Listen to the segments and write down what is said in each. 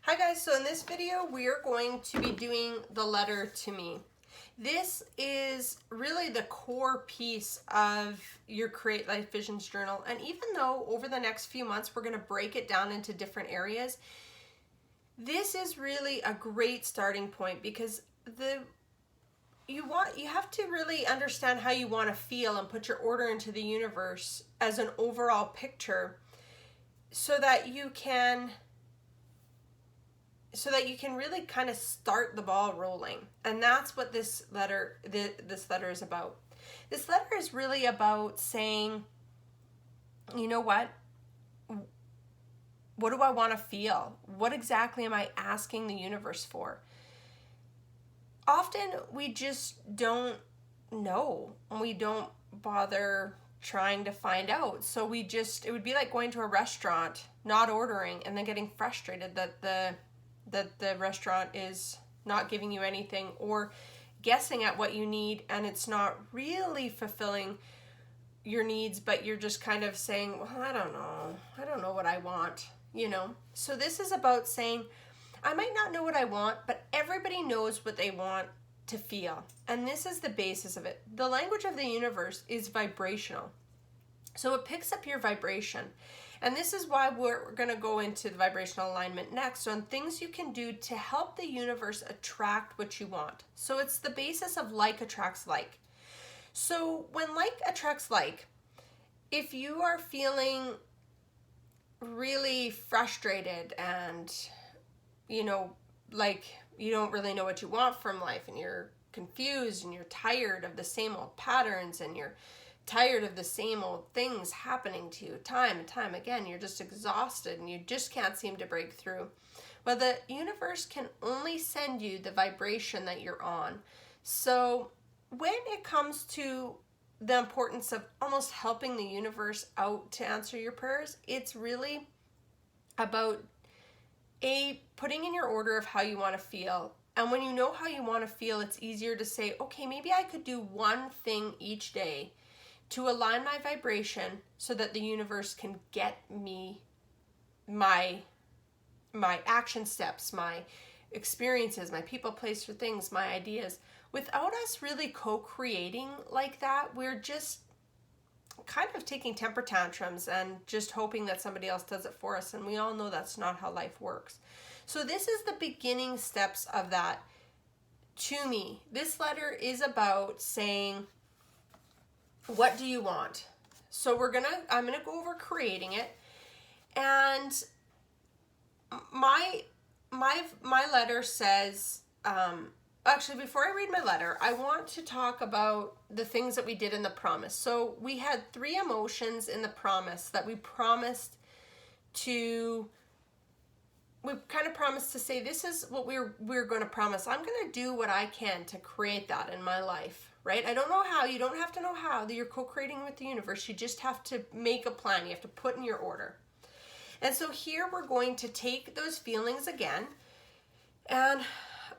Hi guys, so in this video we are going to be doing the letter to me. This is really the core piece of your Create Life Visions journal, and even though over the next few months we're going to break it down into different areas, this is really a great starting point because you have to really understand how you want to feel and put your order into the universe as an overall picture so that you can really kind of start the ball rolling. And that's what this letter is about. This letter is really about saying, you know what do I want to feel? What exactly am I asking the universe for? Often we just don't know. We don't bother trying to find out. So it would be like going to a restaurant, not ordering, and then getting frustrated that the restaurant is not giving you anything, or guessing at what you need and it's not really fulfilling your needs, but you're just kind of saying, well, I don't know what I want, So this is about saying, I might not know what I want, but everybody knows what they want to feel. And this is the basis of it. The language of the universe is vibrational. So it picks up your vibration. And this is why we're going to go into the vibrational alignment next on things you can do to help the universe attract what you want. So it's the basis of like attracts like. So when like attracts like, if you are feeling really frustrated and, like you don't really know what you want from life, and you're confused and you're tired of the same old patterns, and you're tired of the same old things happening to you time and time again, you're just exhausted and you just can't seem to break through. Well, the universe can only send you the vibration that you're on. So when it comes to the importance of almost helping the universe out to answer your prayers, it's really about putting in your order of how you want to feel. And when you know how you want to feel, it's easier to say, okay, maybe I could do one thing each day to align my vibration so that the universe can get me my action steps, my experiences, my people, place, or things, my ideas. Without us really co-creating like that, we're just kind of taking temper tantrums and just hoping that somebody else does it for us. And we all know that's not how life works. So this is the beginning steps of that to me. This letter is about saying, what do you want? So I'm gonna go over creating it, and my letter says, actually, before I read my letter, I want to talk about the things that we did in the promise. So we had 3 emotions in the promise that we promised to. We kind of promised to say, this is what we're going to promise. I'm going to do what I can to create that in my life, right? I don't know how. You don't have to know how. You're co-creating with the universe. You just have to make a plan. You have to put in your order. And so here we're going to take those feelings again. And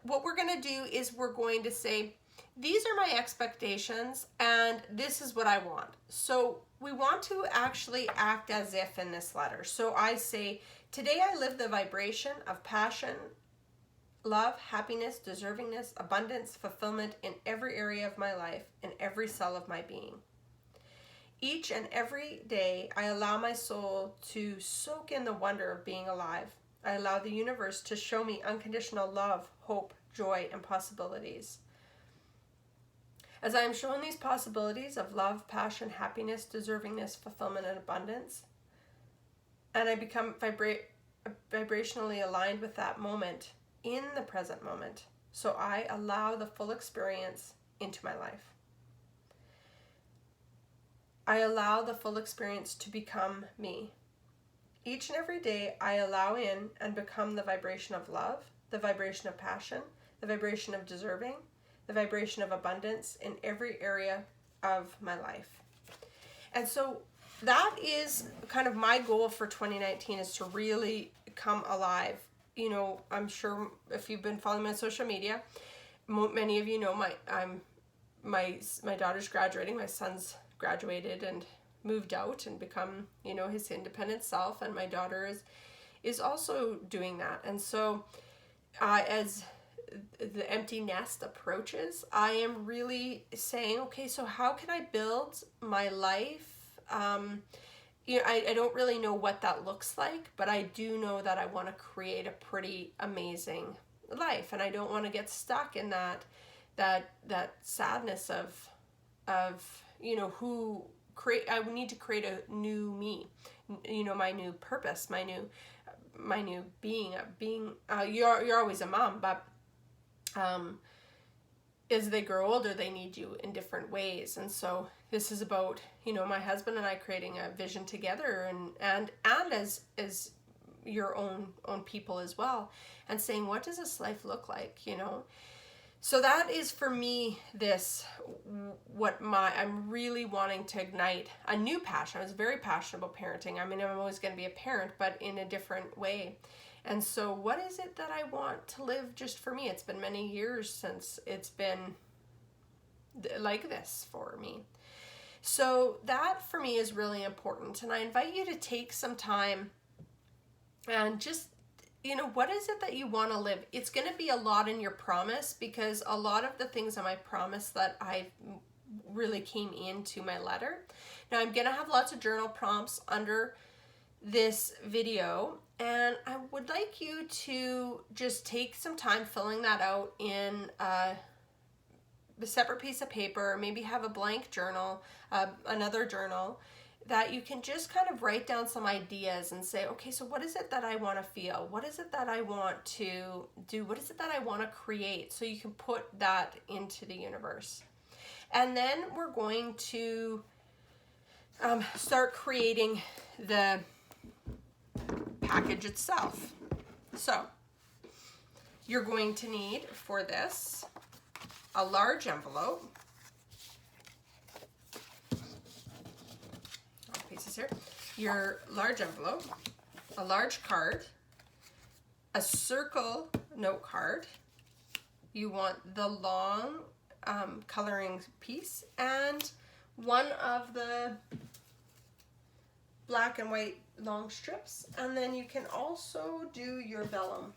what we're going to do is we're going to say, these are my expectations and this is what I want. So we want to actually act as if in this letter. So I say, today I live the vibration of passion, love, happiness, deservingness, abundance, fulfillment in every area of my life, in every cell of my being. Each and every day, I allow my soul to soak in the wonder of being alive. I allow the universe to show me unconditional love, hope, joy, and possibilities. As I am shown these possibilities of love, passion, happiness, deservingness, fulfillment, and abundance, and I become vibrationally aligned with that moment in the present moment, so I allow the full experience into my life. I allow the full experience to become me. Each and every day, I allow in and become the vibration of love, the vibration of passion, the vibration of deserving, the vibration of abundance in every area of my life. And so that is kind of my goal for 2019, is to really come alive. I'm sure if you've been following me on social media, many of you know my daughter's graduating, my son's graduated and moved out and become, his independent self, and my daughter is is also doing that. And so as the empty nest approaches, I am really saying, okay, so how can I build my life? I don't really know what that looks like, but I do know that I want to create a pretty amazing life, and I don't want to get stuck in that sadness of who create. I need to create a new me, my new purpose, my new being. You're always a mom, but as they grow older, they need you in different ways. And so this is about, my husband and I creating a vision together, and as your own people as well, and saying, what does this life look like, So that is for me I'm really wanting to ignite a new passion. I was very passionate about parenting. I mean, I'm always going to be a parent, but in a different way. And so what is it that I want to live just for me? It's been many years since it's been like this for me. So that for me is really important. And I invite you to take some time and just, what is it that you want to live? It's going to be a lot in your promise, because a lot of the things on my promise that I really came into my letter. Now I'm going to have lots of journal prompts under this video, and I would like you to just take some time filling that out in a separate piece of paper, maybe have a blank journal, another journal, that you can just kind of write down some ideas and say, okay, so what is it that I want to feel? What is it that I want to do? What is it that I want to create? So you can put that into the universe. And then we're going to start creating the package itself. So you're going to need for this a large envelope. All pieces here. Your large envelope, a large card, a circle note card. You want the long coloring piece, and one of the black and white long strips, and then you can also do your vellum.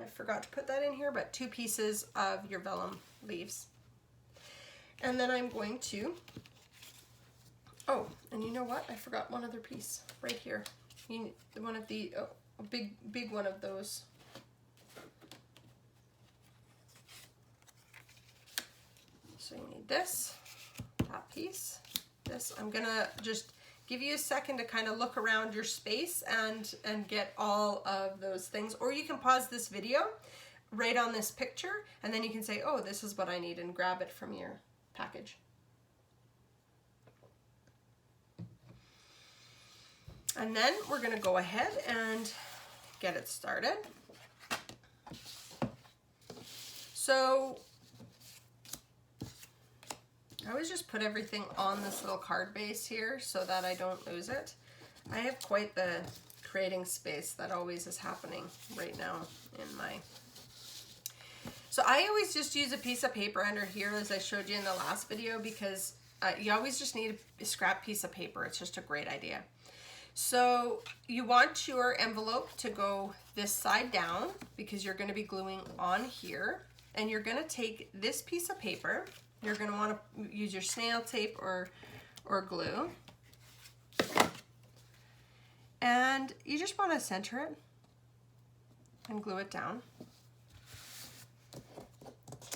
I forgot to put that in here, but 2 pieces of your vellum leaves. And then I'm going to, and you know what? I forgot one other piece right here. You need one of the, a big one of those. So you need this, that piece, this. I'm gonna just give you a second to kind of look around your space and get all of those things. Or you can pause this video, write on this picture, and then you can say, oh, this is what I need, and grab it from your package. And then we're gonna go ahead and get it started. So I always just put everything on this little card base here so that I don't lose it. I have quite the creating space that always is happening right now in my... So I always just use a piece of paper under here, as I showed you in the last video, because you always just need a scrap piece of paper. It's just a great idea. So you want your envelope to go this side down, because you're going to be gluing on here, and you're going to take this piece of paper. You're going to want to use your snail tape or glue. And you just want to center it and glue it down.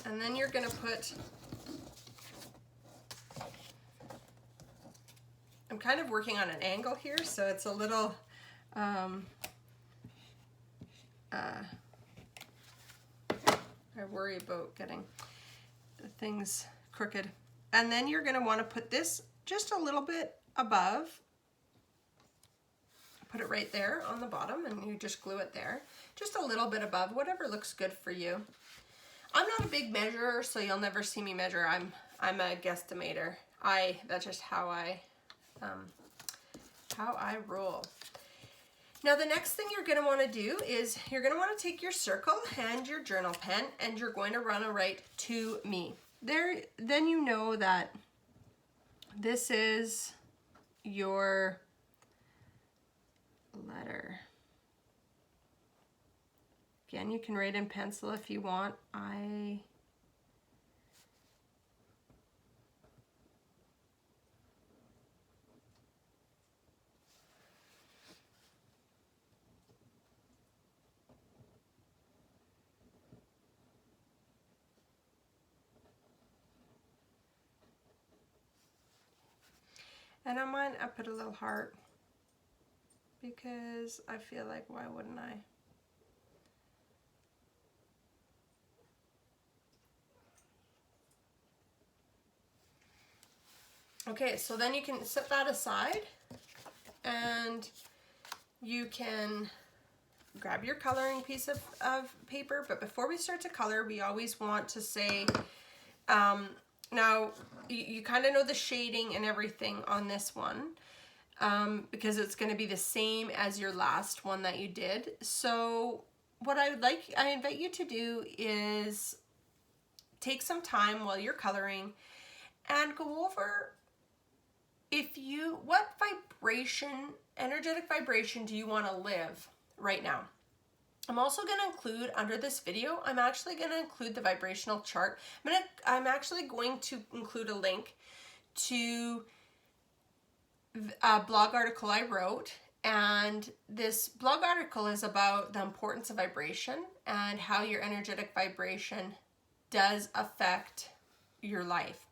And then you're going to put, I'm kind of working on an angle here, so it's a little, I worry about getting the things crooked. And then you're going to want to put this just a little bit above. Put it right there on the bottom, and you just glue it there. Just a little bit above, whatever looks good for you. I'm not a big measurer, so you'll never see me measure. I'm a guesstimator. That's just how I roll. Now the next thing you're going to want to do is you're going to want to take your circle and your journal pen, and you're going to want to write "to me." Then you know that this is your letter. Again, you can write in pencil if you want. And on mine, I put a little heart because I feel like, why wouldn't I? Okay, so then you can set that aside and you can grab your coloring piece of paper. But before we start to color, we always want to say, now you kind of know the shading and everything on this one because it's going to be the same as your last one that you did. So what I invite you to do is take some time while you're coloring and go over what vibration, energetic vibration do you want to live right now. I'm also going to include under this video, I'm actually going to include the vibrational chart. I'm actually going to include a link to a blog article I wrote, and this blog article is about the importance of vibration and how your energetic vibration does affect your life.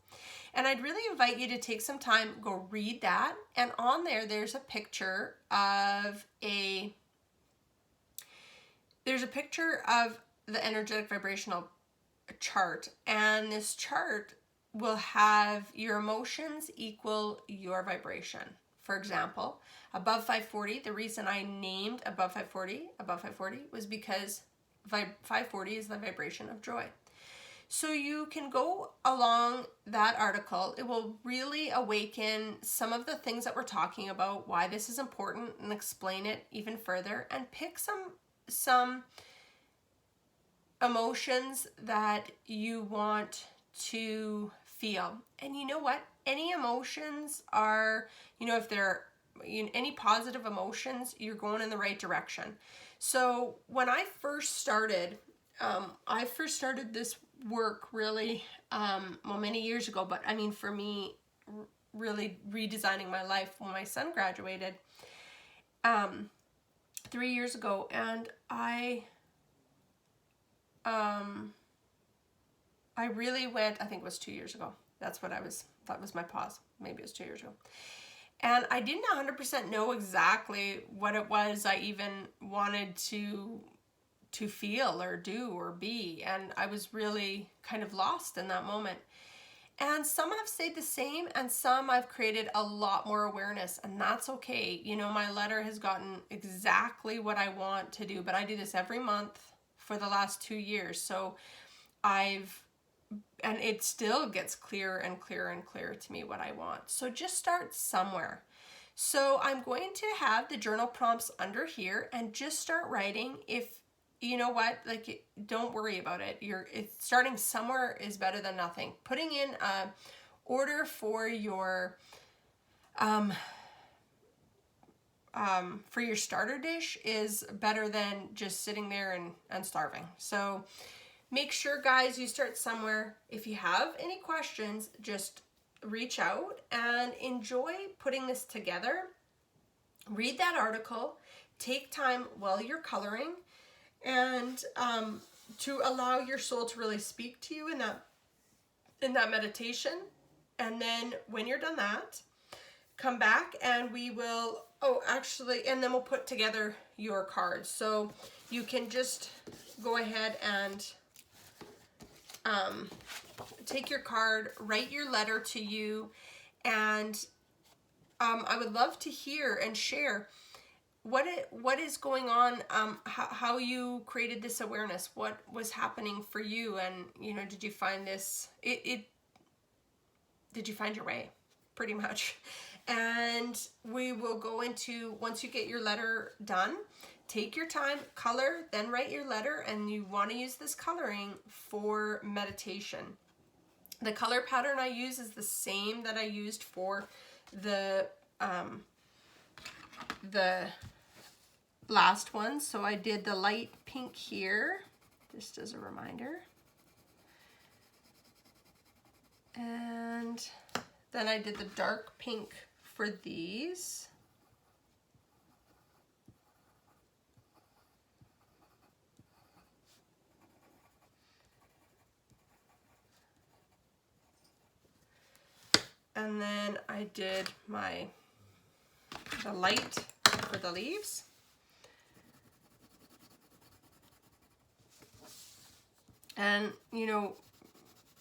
And I'd really invite you to take some time, go read that. And on there, there's a picture of the energetic vibrational chart. And this chart will have your emotions equal your vibration. For example, above 540, the reason I named above 540 was because 540 is the vibration of joy. So you can go along that article. It will really awaken some of the things that we're talking about, why this is important, and explain it even further, and pick some emotions that you want to feel. And you know what? Any emotions are, if they're any positive emotions, you're going in the right direction. So when I first started this work really, many years ago, but I mean, for me, really redesigning my life when my son graduated 3 years ago. And I really went, I think it was 2 years ago. That was my pause. Maybe it was 2 years ago. And I didn't 100% know exactly what it was I even wanted to feel or do or be. And I was really kind of lost in that moment. And some have stayed the same, and some I've created a lot more awareness, and that's okay. My letter has gotten exactly what I want to do, but I do this every month for the last 2 years. So and it still gets clearer and clearer and clearer to me what I want. So just start somewhere. So I'm going to have the journal prompts under here and just start writing. If you know what, don't worry about it. Starting somewhere is better than nothing. Putting in a order for your starter dish is better than just sitting there and starving. So make sure, guys, you start somewhere. If you have any questions, just reach out and enjoy putting this together. Read that article. Take time while you're coloring, and to allow your soul to really speak to you in that meditation. And then when you're done that, come back and we will, and then we'll put together your cards. So you can just go ahead and take your card, write your letter to you, and I would love to hear and share what is going on, how you created this awareness, what was happening for you, and did you find this? Did you find your way? Pretty much. And we will go into, once you get your letter done, take your time, color, then write your letter, and you want to use this coloring for meditation. The color pattern I use is the same that I used for the last one. So I did the light pink here, just as a reminder. And then I did the dark pink for these. And then I did the light for the leaves. And, you know,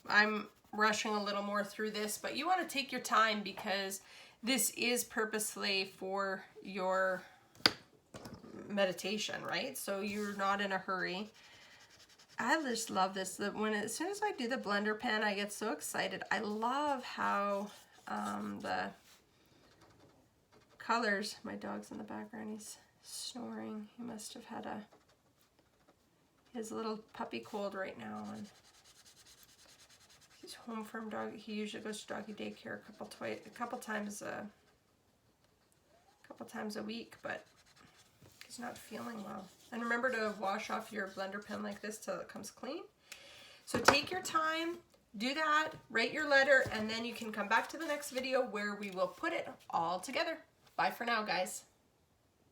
I'm rushing a little more through this, but you want to take your time because this is purposely for your meditation, right? So you're not in a hurry. I just love this. As soon as I do the blender pen, I get so excited. I love how the colors, my dog's in the background, he's snoring. He must have had his little puppy cold right now, and he's home from dog. He usually goes to doggy daycare a couple times a week, but he's not feeling well. And remember to wash off your blender pen like this till it comes clean. So take your time, do that, write your letter, and then you can come back to the next video where we will put it all together. Bye for now, guys.